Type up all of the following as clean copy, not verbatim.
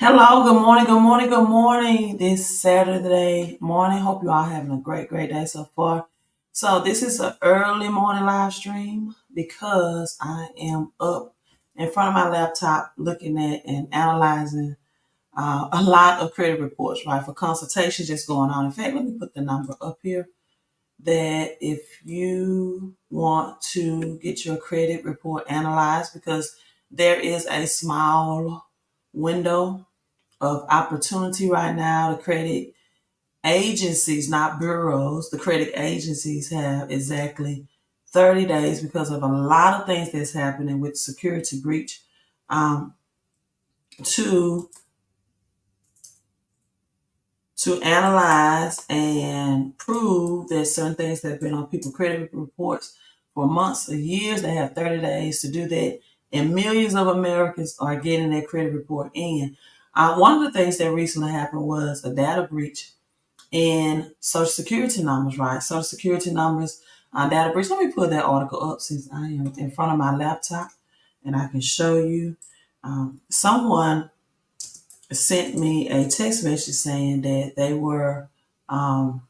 Hello, good morning, good morning, good morning. This Saturday morning. Hope you all having a great day so far. So this is an early morning live stream because I am up in front of my laptop looking at and analyzing a lot of credit reports, right? For consultations just going on. In fact, let me put the number up here that if you want to get your credit report analyzed, because there is a small window of opportunity right now. The credit agencies, not bureaus, the credit agencies have exactly 30 days because of a lot of things that's happening with security breach um, to to analyze and prove that certain things that have been on people's credit reports for months or years. They have 30 days to do that. And millions of Americans are getting their credit report in. One of the things that recently happened was a data breach in Social Security numbers, right? Social Security numbers, data breach. Let me pull that article up since I am in front of my laptop and I can show you. Someone sent me a text message saying that they were um,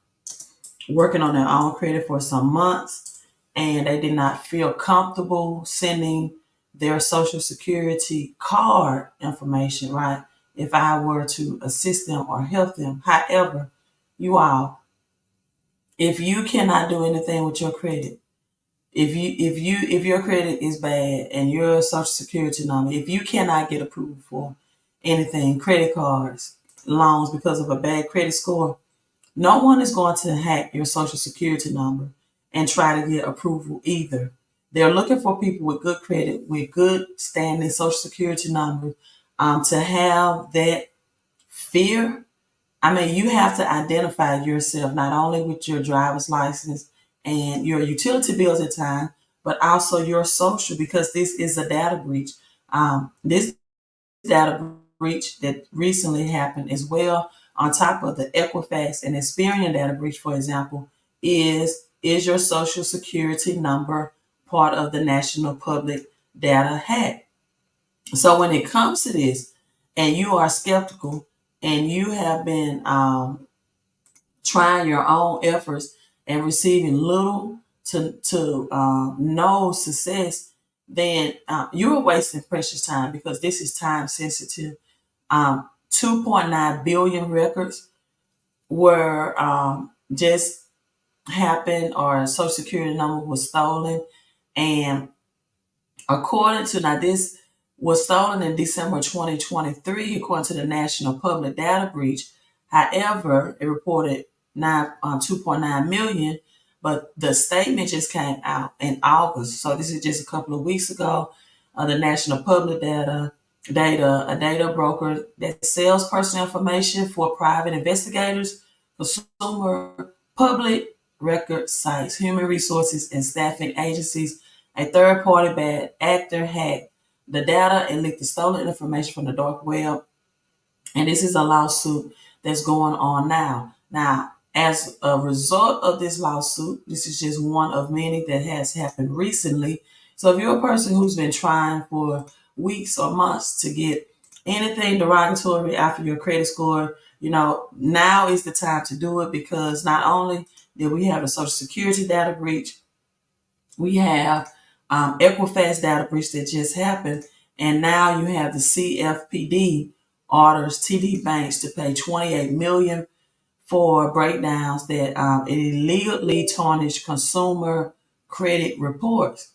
working on their own credit for some months and they did not feel comfortable sending their Social Security card information, right? If I were to assist them or help them. However, you all, if you cannot do anything with your credit, if your credit is bad and your Social Security number, if you cannot get approval for anything, credit cards, loans because of a bad credit score, no one is going to hack your Social Security number and try to get approval either. They're looking for people with good credit, with good standing Social Security numbers, to have that fear. I mean, you have to identify yourself not only with your driver's license and your utility bills at time, but also your social, because this is a data breach. This data breach that recently happened as well, on top of the Equifax and Experian data breach, for example, is your social security number part of the national public data hack? So when it comes to this, and you are skeptical, and you have been trying your own efforts and receiving little to no success, then you are wasting precious time because this is time sensitive. 2.9 billion records were just happened, or a social security number was stolen. And according to, now this was stolen in December 2023, according to the National Public Data Breach. However, it reported 2.9 million, but the statement just came out in August. So this is just a couple of weeks ago. The National Public a data broker that sells personal information for private investigators, consumer, public record sites, human resources, and staffing agencies. A third party bad actor hacked the data and leaked the stolen information from the dark web. And this is a lawsuit that's going on now. Now, as a result of this lawsuit, this is just one of many that has happened recently. So if you're a person who's been trying for weeks or months to get anything derogatory after your credit score, now is the time to do it, because not only did we have a Social Security data breach, we have Equifax data breach that just happened, and now you have the CFPD orders TD banks to pay 28 million for breakdowns that illegally tarnish consumer credit reports.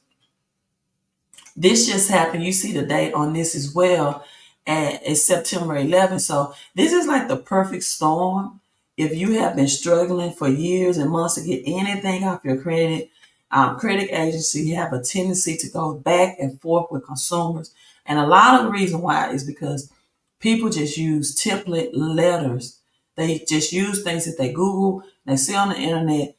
This just happened. You see the date on this as well. And it's September 11th. So this is like the perfect storm. If you have been struggling for years and months to get anything off your credit, credit agency have a tendency to go back and forth with consumers. And a lot of the reason why is because people just use template letters. They just use things that they Google, they see on the internet.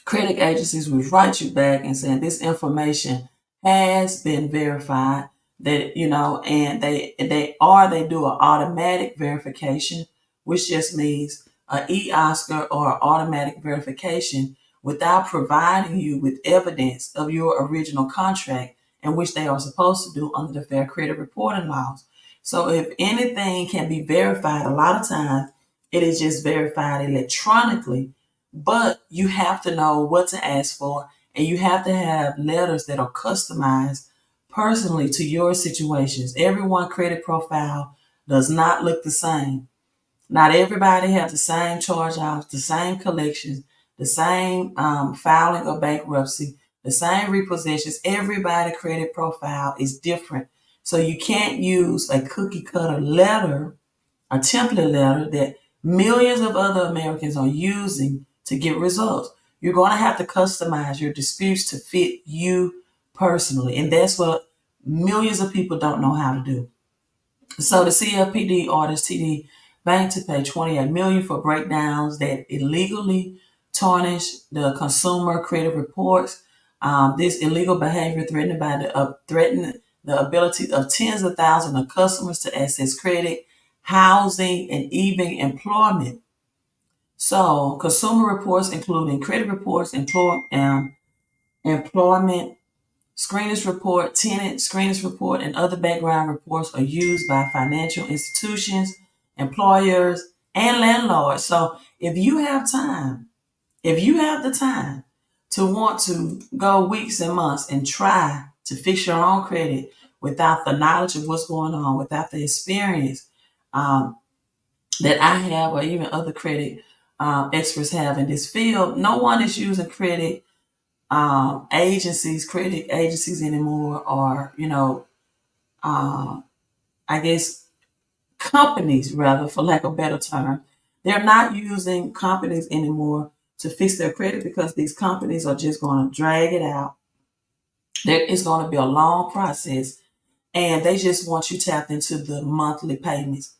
Credit agencies will write you back and saying this information has been verified, that and they do an automatic verification, which just means an e-Oscar or automatic verification without providing you with evidence of your original contract, and which they are supposed to do under the Fair Credit Reporting laws. So if anything can be verified, a lot of times it is just verified electronically, but you have to know what to ask for, and you have to have letters that are customized personally to your situations. Everyone credit profile does not look the same. Not everybody has the same charge-offs, the same collections, the same filing of bankruptcy, the same repossessions. Everybody credit profile is different. So you can't use a cookie cutter letter, a template letter that millions of other Americans are using to get results. You're going to have to customize your disputes to fit you personally. And that's what millions of people don't know how to do. So the CFPB orders TD Bank to pay $28 million for breakdowns that illegally tarnish the consumer credit reports. This illegal behavior threatened the ability of tens of thousands of customers to access credit, housing, and even employment. So consumer reports, including credit reports, employment screeners report, tenant screeners report, and other background reports are used by financial institutions, employers, and landlords. So if you have time, if you have the time to want to go weeks and months and try to fix your own credit without the knowledge of what's going on, without the experience um, that I have or even other credit experts have in this field, no one is using credit agencies anymore, or I guess companies, rather, for lack of a better term. They're not using companies anymore to fix their credit because these companies are just going to drag it out. It's going to be a long process, and they just want you tapped into the monthly payments.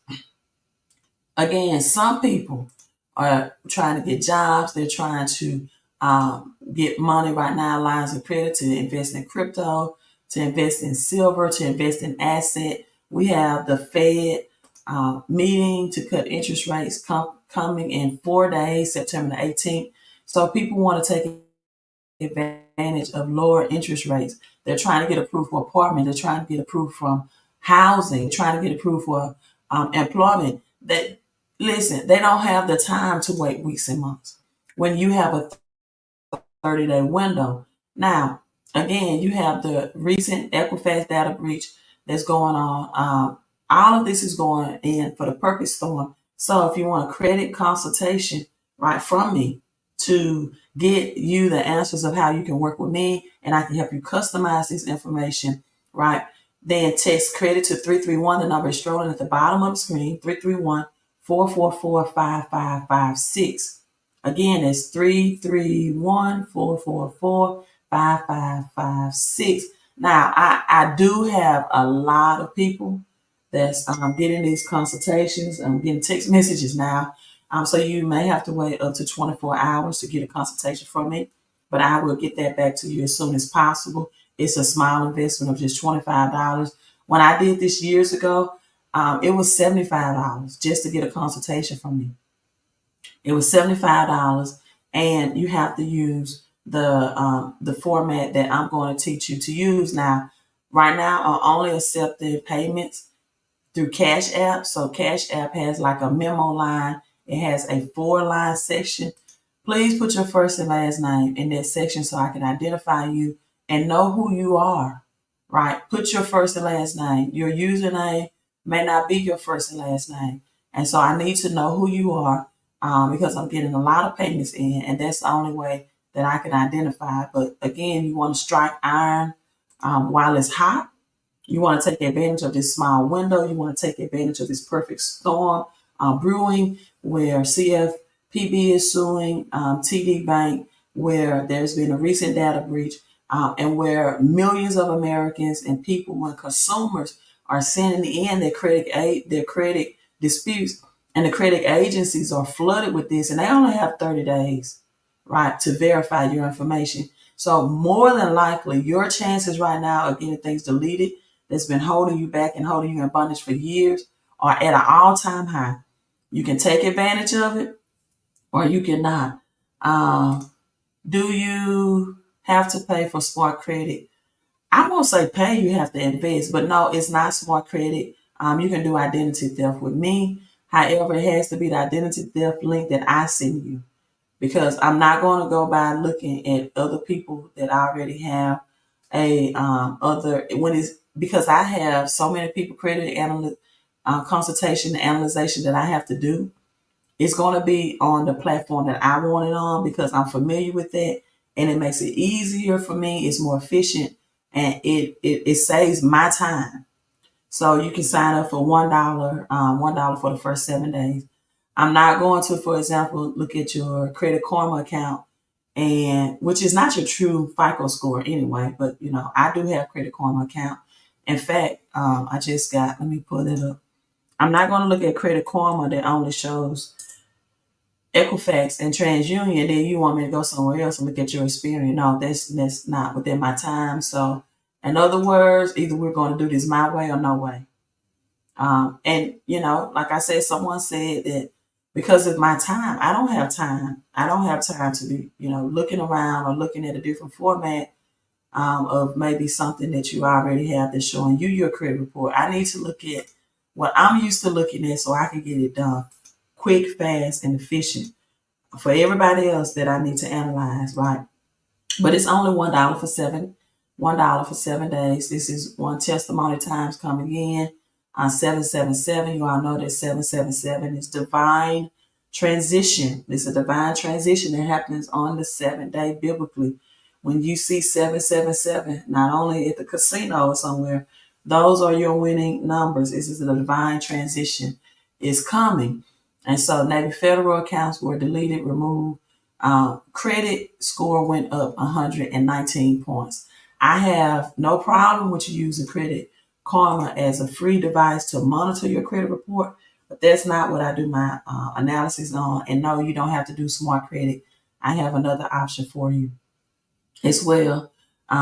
Again, some people are trying to get jobs. They're trying to get money right now, lines of credit to invest in crypto, to invest in silver, to invest in asset. We have the Fed meeting to cut interest rates coming in 4 days, September the 18th. So people want to take advantage of lower interest rates. They're trying to get approved for apartment. They're trying to get approved from housing. Trying to get approved for employment. That listen, they don't have the time to wait weeks and months when you have a 30-day window. Now, again, you have the recent Equifax data breach that's going on. All of this is going in for the perfect storm. So if you want a credit consultation, right, from me to get you the answers of how you can work with me and I can help you customize this information, right, then text credit to 331. The number is strolling at the bottom of the screen, 331-444-5556. Again, it's 331-444-5556. Now, I do have a lot of people that's getting these consultations. I'm getting text messages now. So you may have to wait up to 24 hours to get a consultation from me, but I will get that back to you as soon as possible. It's a small investment of just $25. When I did this years ago, it was $75 just to get a consultation from me. It was $75, and you have to use the format that I'm going to teach you to use. Now, right now, I'm only accepting payments through Cash App. So Cash App has like a memo line. It has a 4-line section. Please put your first and last name in that section so I can identify you and know who you are, right? Put your first and last name. Your username may not be your first and last name. And so I need to know who you are because I'm getting a lot of payments in, and that's the only way that I can identify. But again, you want to strike iron while it's hot. You want to take advantage of this small window. You want to take advantage of this perfect storm brewing, where CFPB is suing TD Bank, where there's been a recent data breach, and where millions of Americans and people and consumers are sending in their credit disputes, and the credit agencies are flooded with this, and they only have 30 days, right, to verify your information. So more than likely, your chances right now of getting things deleted that's been holding you back and holding you in bondage for years are at an all-time high. You can take advantage of it or you cannot. Do you have to pay for smart credit? I won't say pay, you have to invest, but no, it's not smart credit. You can do identity theft with me. However, it has to be the identity theft link that I send you, because I'm not going to go by looking at other people that already have a other when it's because I have so many people credit consultation and analyzation that I have to do. It's going to be on the platform that I want it on because I'm familiar with that, and it makes it easier for me. It's more efficient, and it saves my time. So you can sign up for $1 for the first 7 days. I'm not going to, for example, look at your Credit Karma account, and which is not your true FICO score anyway. But I do have Credit Karma account. In fact, I just got. Let me pull it up. I'm not going to look at Credit Karma that only shows Equifax and TransUnion. Then you want me to go somewhere else and look at your experience? No, that's not within my time. So, in other words, either we're going to do this my way or no way. And like I said, someone said that because of my time, I don't have time. I don't have time to be, looking around or looking at a different format of maybe something that you already have that's showing you your credit report. I need to look at what I'm used to looking at so I can get it done quick, fast, and efficient for everybody else that I need to analyze, right? But it's only $1 for 7 days. This is one testimony times coming in on 777. You all know that 777 is divine transition. It's a divine transition that happens on the 7th day biblically. When you see 777, not only at the casino or somewhere, those are your winning numbers. This is a divine transition. It's coming. And so Navy Federal accounts were deleted, removed. Credit score went up 119 points. I have no problem with you using Credit Karma as a free device to monitor your credit report, but that's not what I do my analysis on. And no, you don't have to do Smart Credit. I have another option for you as well,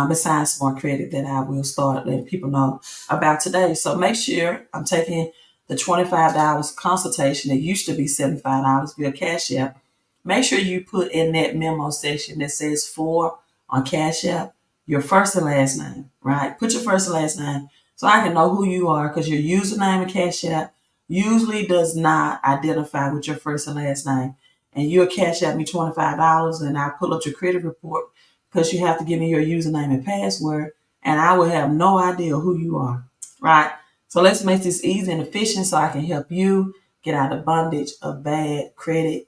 besides Smart Credit, that I will start letting people know about today. So make sure I'm taking the $25 consultation. It used to be $75 via Cash App. Make sure you put in that memo section that says "for" on Cash App your first and last name, right? Put your first and last name so I can know who you are, because your username in Cash App usually does not identify with your first and last name. And you'll Cash App me $25 and I pull up your credit report because you have to give me your username and password, and I will have no idea who you are, right? So let's make this easy and efficient so I can help you get out of bondage of bad credit,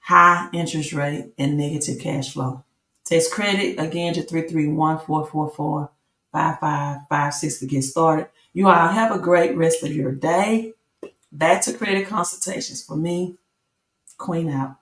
high interest rate, and negative cash flow. Text credit again to 331-444-5556 to get started. You all have a great rest of your day. Back to credit consultations for me. Queen out.